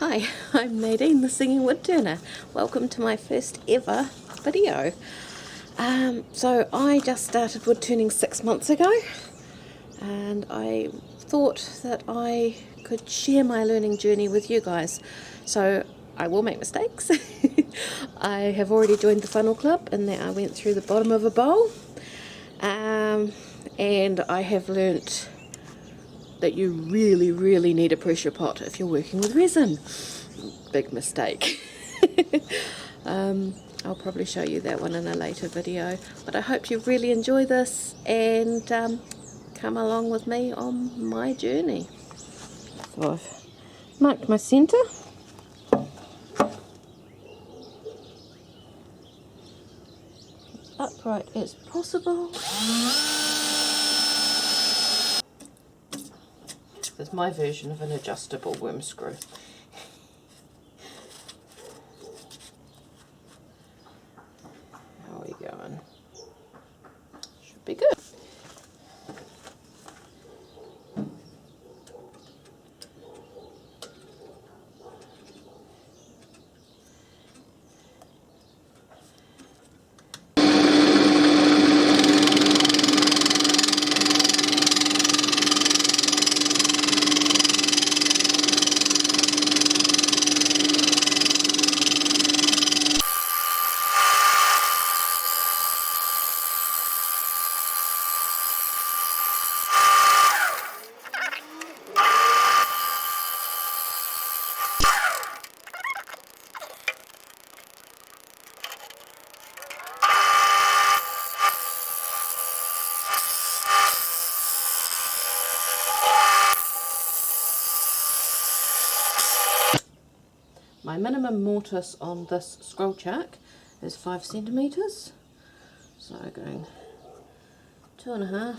Hi, I'm Nadine, the Singing Woodturner. Welcome to my first ever video. So I just started woodturning 6 months ago, and I thought that I could share my learning journey with you guys. So I will make mistakes. I have already joined the funnel club, and there I went through the bottom of a bowl, and I have learnt that you really need a pressure pot if you're working with resin. Big mistake. I'll probably show you that one in a later video, but I hope you really enjoy this and come along with me on my journey. So I've marked my centre. Upright as possible. There's my version of an adjustable worm screw. How are we going? Should be good. My minimum mortise on this scroll chuck is 5 centimetres, so going 2.5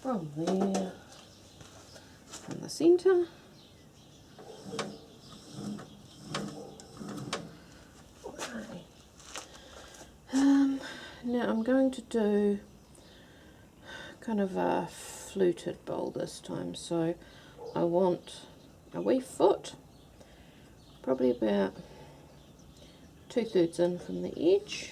from there, from the centre. Okay. Now I'm going to do kind of a fluted bowl this time, so I want a wee foot, probably about 2/3 in from the edge.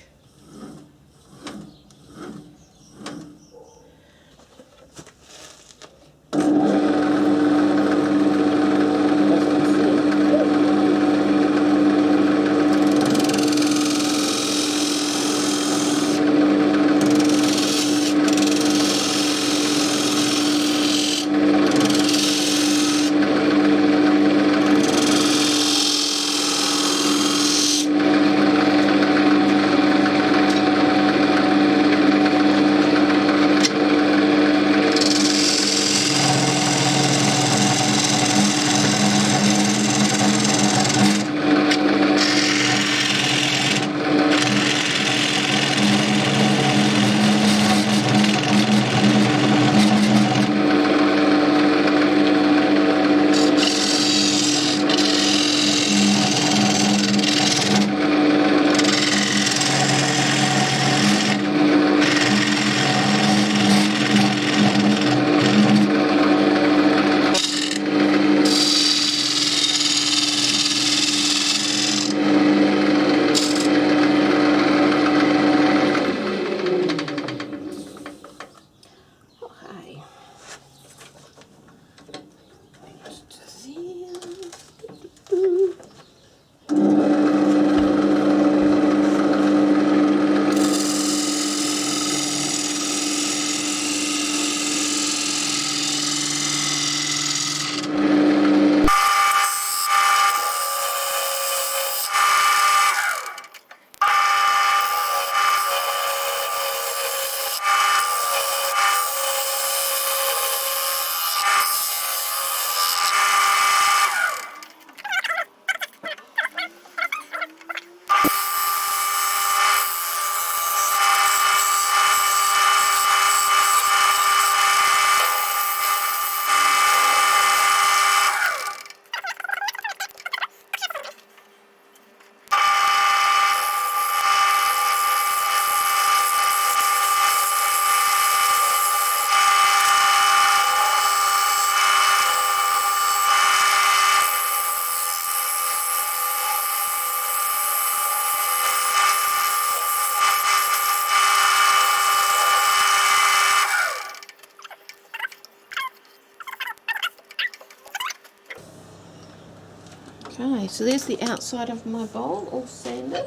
Okay, so there's the outside of my bowl all sanded.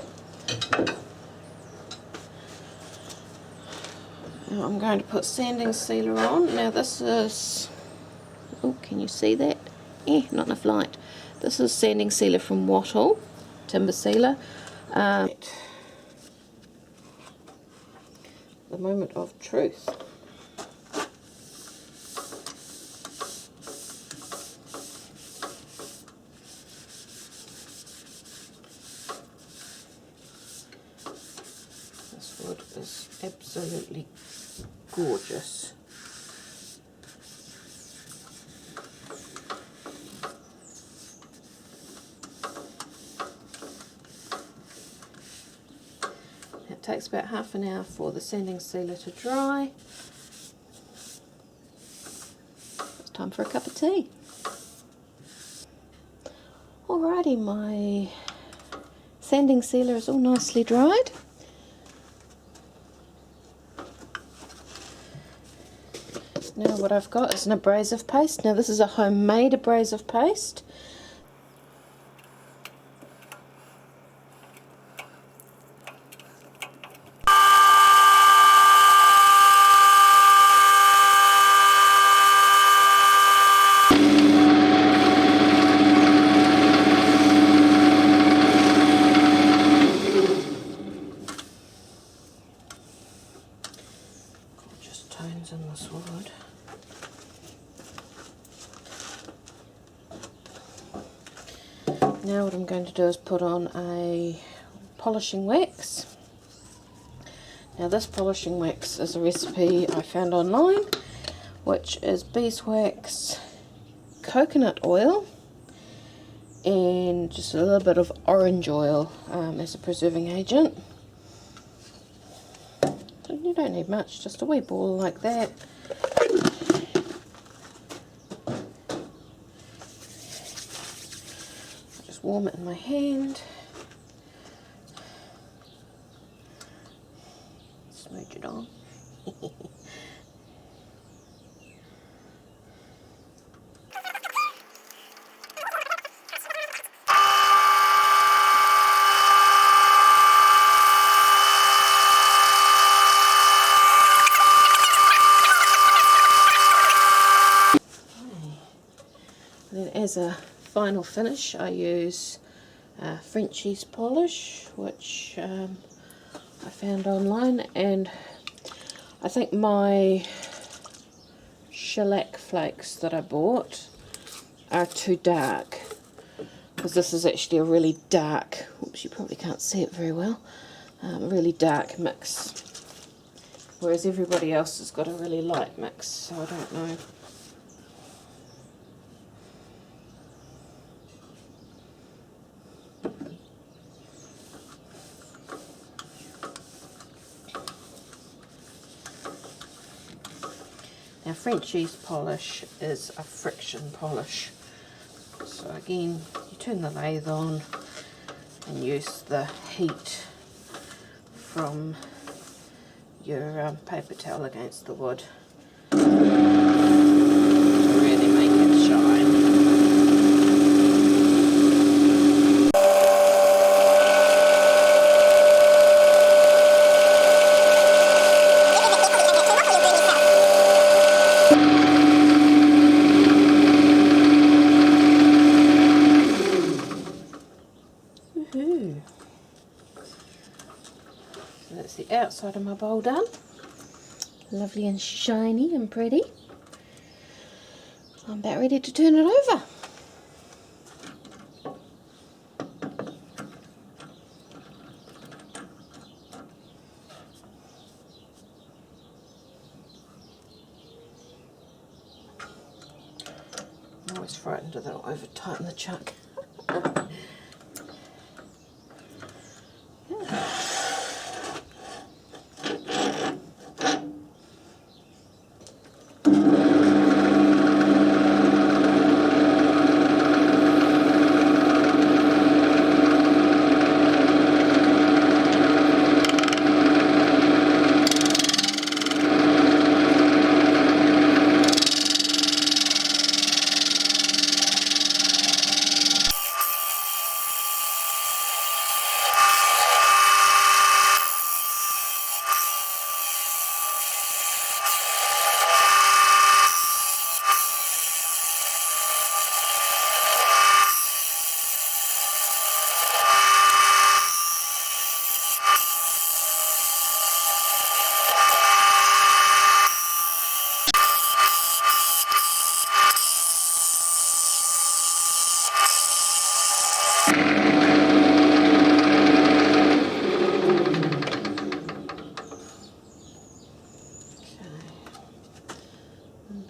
Now I'm going to put sanding sealer on. Now this is, oh, can you see that? Not enough light. This is sanding sealer from Wattle, timber sealer. The moment of truth. This wood is absolutely gorgeous. It takes about half an hour for the sanding sealer to dry. It's time for a cup of tea. Alrighty, my sanding sealer is all nicely dried. Now what I've got is an abrasive paste. Now this is a homemade abrasive paste. Gorgeous tones in this wood. Now what I'm going to do is put on a polishing wax. Now this polishing wax is a recipe I found online, which is beeswax, coconut oil, and just a little bit of orange oil as a preserving agent. And you don't need much, just a wee ball like that. Warm it in my hand, smooch it on. And then as a final finish I use Frenchie's polish, which I found online, and I think my shellac flakes that I bought are too dark, because this is actually a really dark, oops, you probably can't see it very well, really dark mix, whereas everybody else has got a really light mix, so I don't know. Now Frenchie's polish is a friction polish, so again you turn the lathe on and use the heat from your paper towel against the wood to really make it shine. So that's the outside of my bowl done. Lovely and shiny and pretty. I'm about ready to turn it over. I'm always frightened that I'll over tighten the chuck.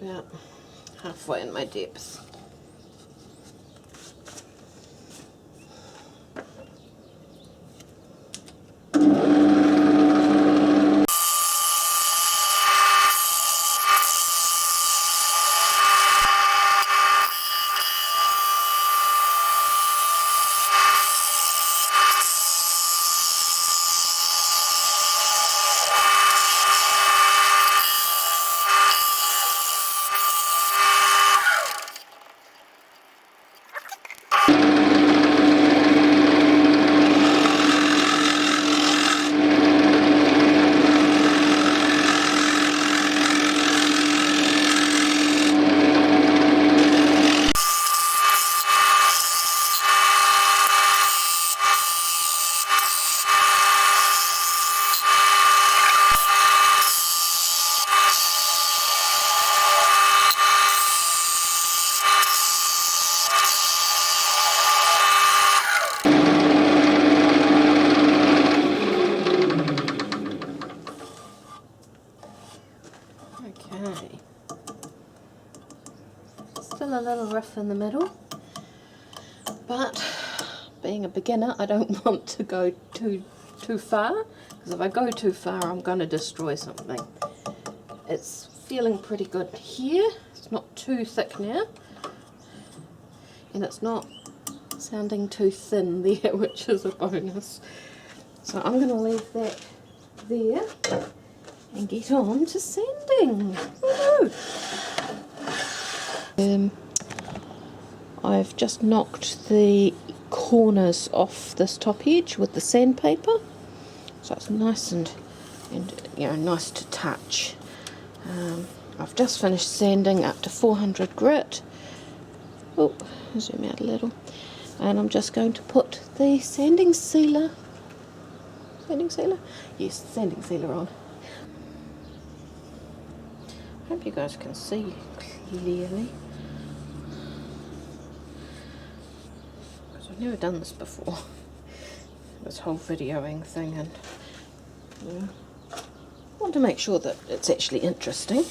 About halfway in my depth. Okay, still a little rough in the middle, but being a beginner I don't want to go too far, because if I go too far I'm going to destroy something. It's feeling pretty good here, it's not too thick now, and it's not sounding too thin there, which is a bonus. So I'm going to leave that there and get on to sanding. I've just knocked the corners off this top edge with the sandpaper, so it's nice and you know, nice to touch. I've just finished sanding up to 400 grit. Oh, zoom out a little, and I'm just going to put the sanding sealer. Yes, sanding sealer on. Hope you guys can see clearly, because I've never done this before, this whole videoing thing, and you know, I want to make sure that it's actually interesting,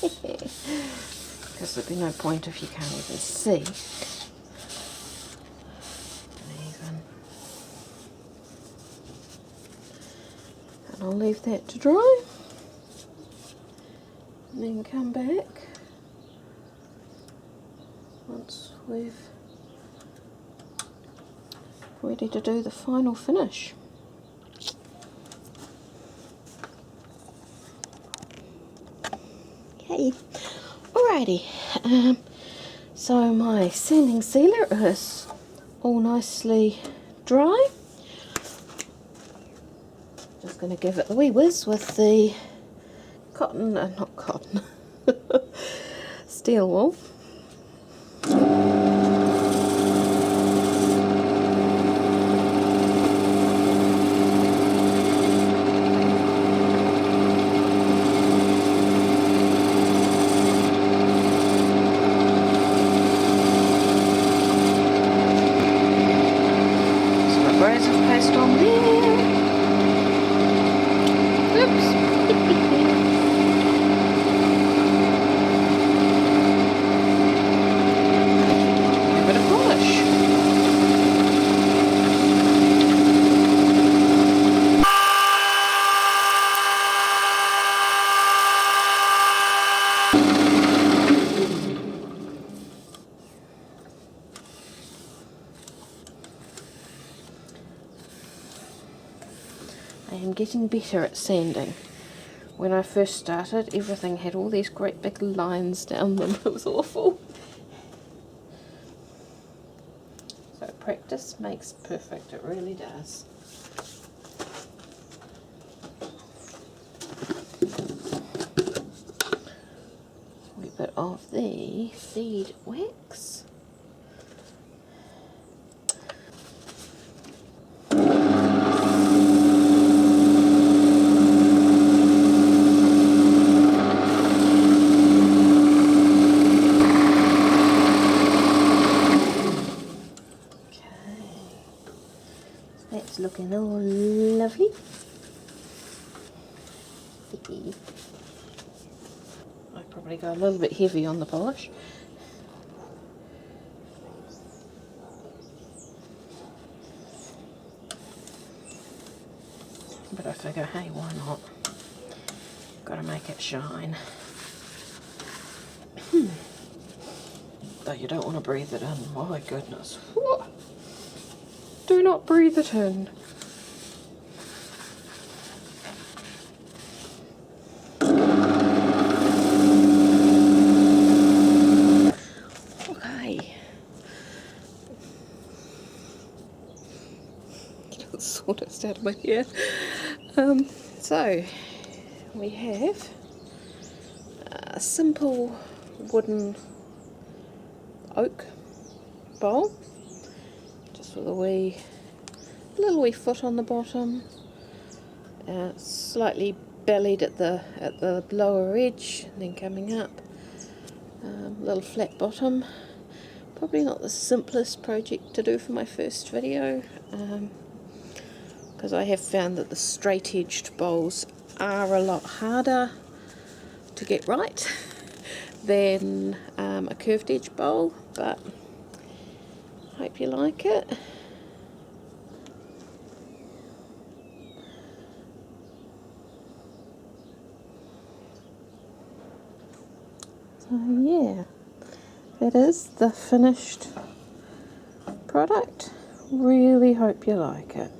because there'd be no point if you can't even see. And I'll leave that to dry. And then come back once we've ready to do the final finish. Okay, alrighty. So my sanding sealer is all nicely dry. Just going to give it the wee whiz with the not cotton, steel wool. Some abrasive paste on there. Oops. I am getting better at sanding. When I first started, everything had all these great big lines down them. It was awful. So practice makes perfect, it really does. A wee bit of the feed wax. That's looking all lovely. I probably go a little bit heavy on the polish. But I figure, hey, why not? Gotta make it shine. Though you don't want to breathe it in, my goodness. Whoa. Do not breathe it in. Okay. Get the sawdust out of my hair. So, we have a simple wooden oak bowl, just with a little wee foot on the bottom, slightly bellied at the lower edge, and then coming up, little flat bottom. Probably not the simplest project to do for my first video, because I have found that the straight-edged bowls are a lot harder to get right than a curved edge bowl, but hope you like it. So yeah, that is the finished product. Really hope you like it.